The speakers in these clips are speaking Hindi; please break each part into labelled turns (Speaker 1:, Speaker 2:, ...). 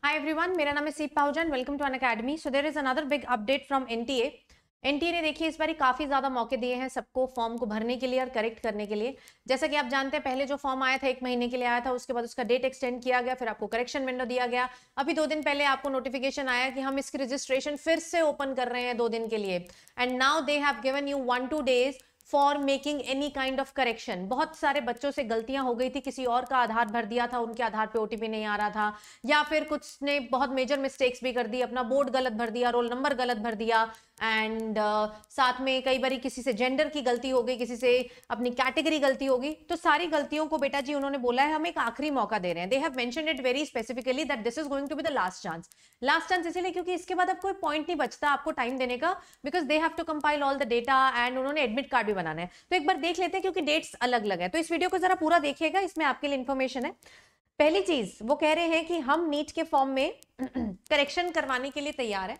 Speaker 1: Hi everyone, मेरा नाम है सीप पाहुजन। Welcome to Unacademy. So there is another big update from NTA. NTA ने देखिए इस बार काफी ज्यादा मौके दिए हैं सबको फॉर्म को भरने के लिए और करेक्ट करने के लिए। जैसा कि आप जानते हैं पहले जो फॉर्म आया था 1 महीने के लिए आया था, उसके बाद उसका डेट एक्सटेंड किया गया, फिर आपको करेक्शन विंडो दिया गया। अभी 2 दिन पहले आपको नोटिफिकेशन आया कि हम इसकी रजिस्ट्रेशन फिर से ओपन कर रहे हैं 2 दिन के लिए। And now they have given you 1-2 days for making any kind of correction. बहुत सारे बच्चों से गलतियां हो गई थी, किसी और का आधार भर दिया था, उनके आधार पे ओटीपी नहीं आ रहा था, या फिर कुछ ने बहुत मेजर मिस्टेक्स भी कर दी, अपना बोर्ड गलत भर दिया, रोल नंबर गलत भर दिया, एंड साथ में कई बार किसी से जेंडर की गलती हो गई, किसी से अपनी कैटेगरी गलती हो गई। तो सारी गलतियों को बेटा जी उन्होंने बोला है हम एक आखिरी मौका दे रहे हैं। They have mentioned it very specifically that this is going to be the last chance. Last chance इसीलिए क्योंकि इसके बाद अब कोई पॉइंट नहीं बचता आपको टाइम देने का, because they have to compile all the data and उन्होंने एडमिट कार्ड भी बनाना है। तो एक बार देख लेते हैं क्योंकि डेट्स अलग अलग है। तो इस वीडियो को जरा पूरा देखिएगा, इसमें आपके लिए इंफॉर्मेशन है। पहली चीज वो कह रहे हैं कि हम नीट के फॉर्म में करेक्शन करवाने के लिए तैयार है।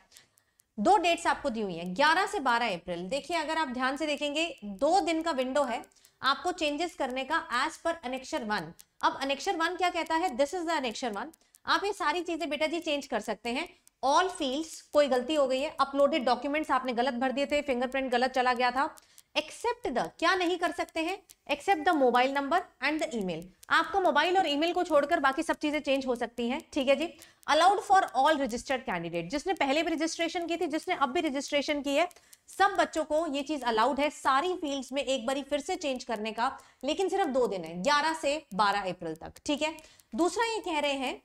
Speaker 1: 2 डेट्स आपको दी हुई है, 11 से 12 अप्रैल। देखिए अगर आप ध्यान से देखेंगे 2 दिन का विंडो है आपको चेंजेस करने का एज पर अनेक्शर 1। अब अनेक्शर 1 क्या कहता है? This is the annexure 1। आप ये सारी चीजें बेटा जी चेंज कर सकते हैं। ऑल फील्ड्स, कोई गलती हो गई है, अपलोडेड डॉक्यूमेंट्स आपने गलत भर दिए थे, फिंगरप्रिंट गलत चला गया था, एक्सेप्ट द, क्या नहीं कर सकते हैं? Except the mobile number and the email. आपका मोबाइल और ईमेल को छोड़कर बाकी सब चीजें चेंज हो सकती हैं, ठीक है जी। Allowed for all registered candidate, जिसने पहले भी रजिस्ट्रेशन की थी, जिसने अब भी रजिस्ट्रेशन की है, सब बच्चों को ये चीज अलाउड है सारी फील्ड्स में एक बारी फिर से चेंज करने का, लेकिन सिर्फ 2 दिन है, 11 से 12 अप्रैल तक, ठीक है। दूसरा ये कह रहे हैं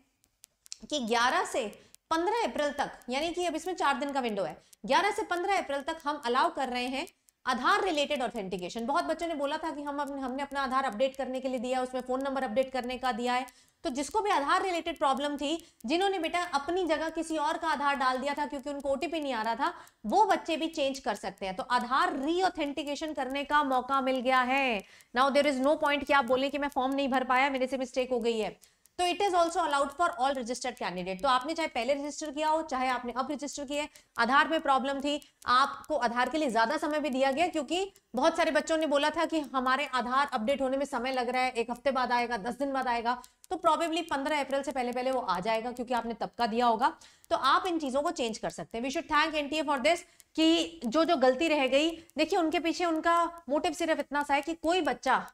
Speaker 1: कि 11 से 15 अप्रैल तक, यानी कि अब इसमें 4 दिन का विंडो है, 11 से 15 अप्रैल तक हम अलाउ कर रहे हैं आधार रिलेटेड ऑथेंटिकेशन। बहुत बच्चों ने बोला था कि हमने अपना आधार अपडेट करने के लिए दिया, उसमें फोन नंबर अपडेट करने का दिया है। तो जिसको भी आधार रिलेटेड प्रॉब्लम थी, जिन्होंने बेटा अपनी जगह किसी और का आधार डाल दिया था क्योंकि उनको ओटीपी नहीं आ रहा था, वो बच्चे भी चेंज कर सकते हैं। तो आधार रीऑथेंटिकेशन करने का मौका मिल गया है। Now there is no point कि आप बोले कि मैं फॉर्म नहीं भर पाया, मेरे से मिस्टेक हो गई है। तो it is also allowed for all registered candidate. तो आपने चाहे पहले रजिस्टर किया हो, चाहे आपने अब रजिस्टर किया है, आधार में प्रॉब्लम थी, आपको आधार के लिए ज्यादा समय भी दिया गया, क्योंकि बहुत सारे बच्चों ने बोला था कि हमारे आधार अपडेट होने में समय लग रहा है, 1 हफ्ते बाद आएगा, 10 दिन बाद आएगा। तो प्रोबेबली 15 अप्रैल से पहले पहले वो आ जाएगा, क्योंकि आपने तब का दिया होगा। तो आप इन चीजों को चेंज कर सकते हैं। We should thank NTA for this, कि जो गलती रह गई, देखिए उनके पीछे उनका मोटिव सिर्फ इतना सा है कि कोई बच्चा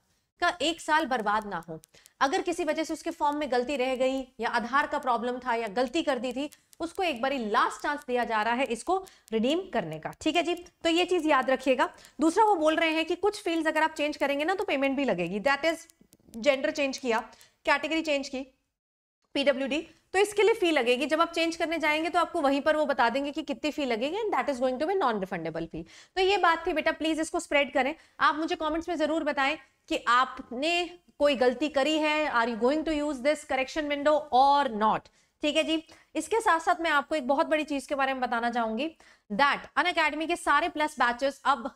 Speaker 1: का 1 साल बर्बाद ना हो। अगर किसी वजह से उसके फॉर्म में गलती रह गई, या आधार का प्रॉब्लम था, या गलती कर दी थी, उसको एक बारी लास्ट चांस दिया जा रहा है इसको रिडीम करने का, ठीक है जी। तो ये चीज याद रखिएगा। दूसरा वो बोल रहे हैं कि कुछ फील्ड्स अगर आप चेंज करेंगे ना तो पेमेंट भी लगेगी। दैट इज जेंडर चेंज किया, कैटेगरी चेंज की, पीडब्ल्यूडी, तो इसके लिए फी लगेगी। जब आप चेंज करने जाएंगे तो आपको वहीं पर वो बता देंगे कि कितनी फी लगेगी, and that is going to be non refundable fee. तो ये बात थी बेटा, प्लीज इसको स्प्रेड करें। आप मुझे कमेंट्स में जरूर बताएं कि आपने कोई गलती करी है, are you going to use this correction window or not, ठीक है जी। इसके साथ साथ मैं आपको एक बहुत बड़ी चीज के बारे में बताना चाहूंगी, दैट अनअकैडमी के सारे प्लस बैचेस अब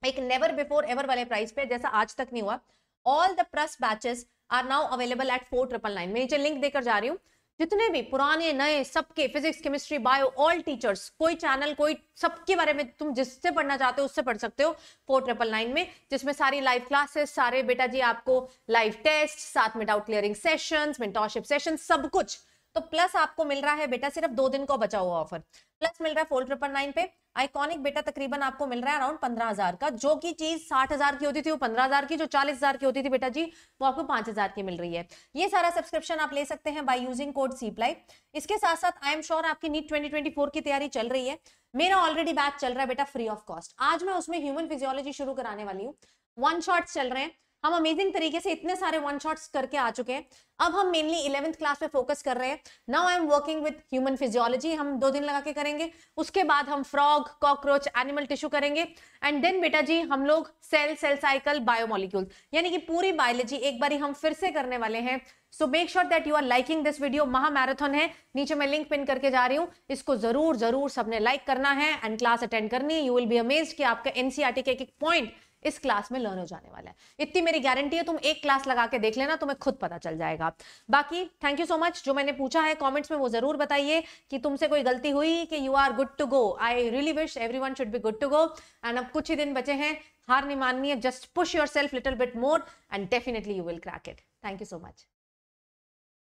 Speaker 1: एक नेवर बिफोर एवर वाले प्राइस पे, जैसा आज तक नहीं हुआ, all the plus batches are now available at 4999। मैं नीचे लिंक देकर जा रही हूँ। जितने भी पुराने नए सबके, physics chemistry bio, all teachers, कोई चैनल, कोई सबके बारे में तुम जिससे पढ़ना चाहते हो उससे पढ़ सकते हो 4999 में, जिसमें सारी लाइव क्लासेस, सारे बेटा जी आपको लाइव टेस्ट, साथ में doubt clearing sessions, mentorship session, सब कुछ। तो प्लस आपको मिल रहा है बेटा, सिर्फ 2 दिन को बचा हुआ ऑफर, प्लस मिल रहा है 4999 पे। आइकॉनिक बेटा तकरीबन आपको मिल रहा है अराउंड 15,000 का। जो की चीज 60,000 की होती थी वो 15,000 की, जो 40,000 की होती थी बेटा जी वो आपको 5,000 की मिल रही है। ये सारा सब्सक्रिप्शन आप ले सकते हैं बाय यूजिंग कोड सीप्लाई। इसके साथ साथ आई एम श्योर आपकी नीट 2024 की तैयारी चल रही है। मेरा ऑलरेडी बैच चल रहा है बेटा फ्री ऑफ कॉस्ट। आज मैं उसमें ह्यूमन फिजियोलॉजी शुरू कराने वाली हूँ। 1 शॉट्स चल रहे हैं, हम अमेजिंग तरीके से इतने सारे 1 शॉट्स करके आ चुके हैं। अब हम मेनली 11th क्लास पे फोकस कर रहे हैं। Now I am working with human physiology, हम 2 दिन लगा के करेंगे। उसके बाद हम फ्रॉग, कॉकरोच, एनिमल टिश्यू करेंगे, एंड देन बेटा जी हम लोग सेल साइकिल, बायोमोलिक्यूल, यानी कि पूरी बायोलॉजी एक बारी हम फिर से करने वाले हैं। So make sure that you are liking this video. महा मैराथन है, नीचे मैं लिंक पिन करके जा रही हूँ, इसको जरूर जरूर सबने लाइक करना है एंड क्लास अटेंड करनी है। यू विल बी अमेज्ड कि आपका एनसीईआरटी के एक पॉइंट इस क्लास में लर्न हो जाने वाला है। इतनी मेरी गारंटी है, तुम एक क्लास लगा के देख लेना, तुम्हें खुद पता चल जाएगा। बाकी थैंक यू सो मच। जो मैंने पूछा है कमेंट्स में वो जरूर बताइए कि तुमसे कोई गलती हुई कि you are good to go. I really wish everyone should be good to go. And अब कुछ ही दिन बचे हैं, हार नहीं माननी है, just push yourself little bit more and definitely you will crack it. Thank you so much.